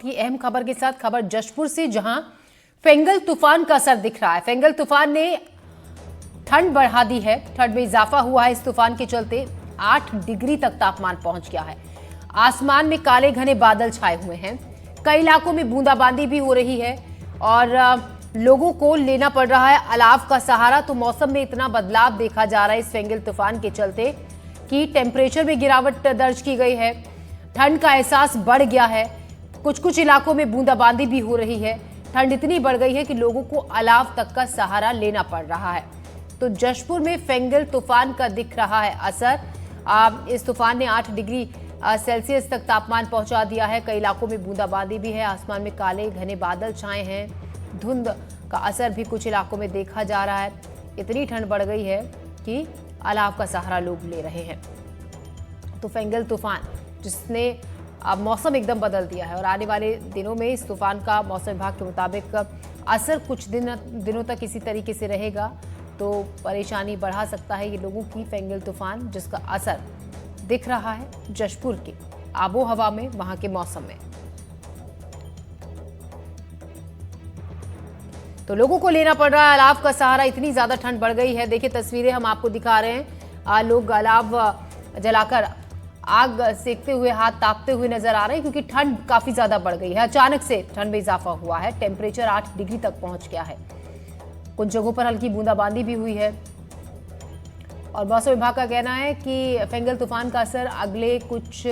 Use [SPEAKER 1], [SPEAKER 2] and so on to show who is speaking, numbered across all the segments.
[SPEAKER 1] बहुत ही अहम खबर के साथ, खबर जशपुर से, जहां फेंगल तूफान का असर दिख रहा है। फेंगल तूफान ने ठंड बढ़ा दी है, ठंड में इजाफा हुआ है। इस तूफान के चलते 8 डिग्री तक तापमान पहुंच गया है। आसमान में काले घने बादल छाए हुए हैं, कई इलाकों में बूंदाबांदी भी हो रही है और लोगों को लेना पड़ रहा है अलाव का सहारा। तो मौसम में इतना बदलाव देखा जा रहा है इस फेंगल तूफान के चलते कि टेम्परेचर में गिरावट दर्ज की गई है, ठंड का एहसास बढ़ गया है, कुछ इलाकों में बूंदाबांदी भी हो रही है। ठंड इतनी बढ़ गई है कि लोगों को अलाव तक का सहारा लेना पड़ रहा है। तो जशपुर में फेंगल तूफान का दिख रहा है असर। इस तूफान ने 8 डिग्री सेल्सियस तक तापमान पहुंचा दिया है। कई इलाकों में बूंदाबांदी भी है, आसमान में काले घने बादल छाए हैं, धुंध का असर भी कुछ इलाकों में देखा जा रहा है। इतनी ठंड बढ़ गई है कि अलाव का सहारा लोग ले रहे हैं। तो फेंगल तूफान जिसने अब मौसम एकदम बदल दिया है और आने वाले दिनों में इस तूफान का मौसम विभाग के मुताबिक असर कुछ दिनों तक इसी तरीके से रहेगा, तो परेशानी बढ़ा सकता है ये लोगों की। फेंगल तूफान जिसका असर दिख रहा है जशपुर की आबो हवा में, वहां के मौसम में। तो लोगों को लेना पड़ रहा है अलाव का सहारा, इतनी ज्यादा ठंड बढ़ गई है। देखिए तस्वीरें हम आपको दिखा रहे हैं, लोग अलाव जलाकर आग सेकते हुए, हाथ तापते हुए नजर आ रहे हैं, क्योंकि ठंड काफी ज्यादा बढ़ गई है। अचानक से ठंड में इजाफा हुआ है, टेम्परेचर 8 डिग्री तक पहुंच गया है। कुछ जगहों पर हल्की बूंदाबांदी भी हुई है और मौसम विभाग का कहना है कि फेंगल तूफान का असर अगले कुछ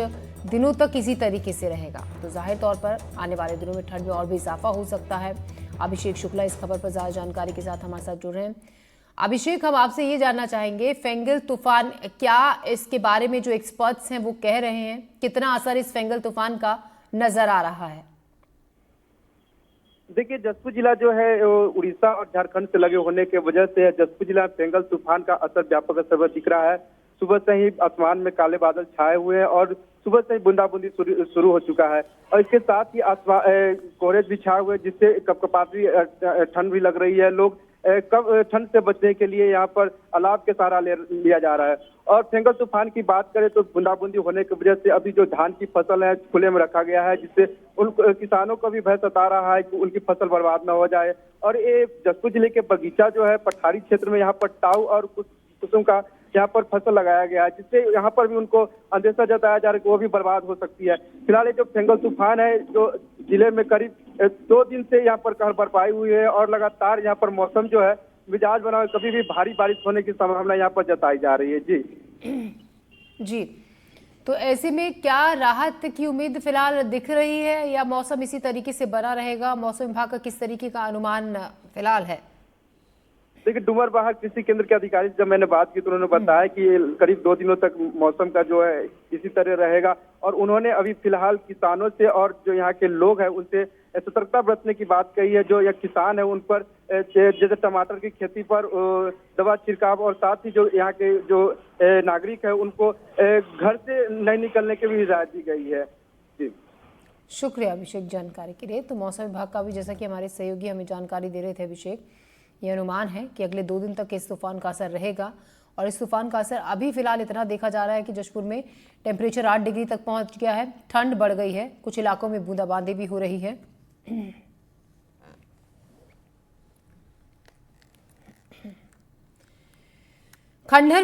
[SPEAKER 1] दिनों तक इसी तरीके से रहेगा। तो जाहिर तौर पर आने वाले दिनों में ठंड में और भी इजाफा हो सकता है। अभिषेक शुक्ला इस खबर पर ज्यादा जानकारी के साथ हमारे साथ जुड़ रहे हैं। अभिषेक, हम आपसे ये जानना चाहेंगे, फेंगल तूफान, क्या इसके बारे में जो एक्सपर्ट्स हैं वो कह रहे हैं, कितना असर इस फेंगल तूफान का नजर आ रहा है?
[SPEAKER 2] देखिए, जशपुर जिला जो है उड़ीसा और झारखंड से लगे होने की वजह से जशपुर जिला में फेंगल तूफान का असर व्यापक असर पर दिख रहा है। सुबह से ही आसमान में काले बादल छाए हुए हैं और सुबह से ही बूंदाबूंदी शुरू हो चुका है और इसके साथ ही कोहरे भी छाए हुए, जिससे कपकपाती ठंड भी लग रही है। लोग ठंड से बचने के लिए यहाँ पर अलाव के सहारा लिया जा रहा है। और फेंगल तूफान की बात करें तो बूंदाबूंदी होने की वजह से अभी जो धान की फसल है खुले में रखा गया है, जिससे उन किसानों को भी भय सता रहा है कि उनकी फसल बर्बाद न हो जाए। और ये जशपुर जिले के बगीचा जो है पठारी क्षेत्र में, यहाँ पर टाऊ और कुसुम का यहाँ पर फसल लगाया गया है, जिससे यहाँ पर भी उनको अंदेशा जताया जा रहा है कि वो भी बर्बाद हो सकती है। फिलहाल ये जो फेंगल तूफान है, जो जिले में करीब 2 दिन से यहाँ पर कहर बरपाई हुई है और लगातार यहाँ पर मौसम जो है मिजाज बना, कभी भी भारी बारिश होने की संभावना यहाँ पर जताई जा रही है।
[SPEAKER 1] जी, तो ऐसे में क्या राहत की उम्मीद फिलहाल दिख रही है या मौसम इसी तरीके से बना रहेगा? मौसम विभाग का किस तरीके का अनुमान फिलहाल है?
[SPEAKER 2] देखिए, डुमरबाहर कृषि केंद्र के अधिकारी से जब मैंने बात की तो उन्होंने बताया कि करीब 2 दिनों तक मौसम का जो है इसी तरह रहेगा और उन्होंने अभी फिलहाल किसानों से और जो यहाँ के लोग हैं उनसे सतर्कता बरतने की बात कही है। जो यह किसान है उन पर जैसे टमाटर की खेती पर दवा छिड़काव और साथ ही जो यहाँ के जो नागरिक है उनको घर से नहीं निकलने की भी हिदायत दी गई है। जी,
[SPEAKER 1] शुक्रिया अभिषेक जानकारी के लिए। तो मौसम विभाग का भी, जैसा कि हमारे सहयोगी हमें जानकारी दे रहे थे अभिषेक, ये अनुमान है कि अगले 2 दिन तक इस तूफान का असर रहेगा और इस तूफान का असर अभी फिलहाल इतना देखा जा रहा है कि जशपुर में टेम्परेचर 8 डिग्री तक पहुंच गया है, ठंड बढ़ गई है, कुछ इलाकों में बूंदाबांदी भी हो रही है। खंडहर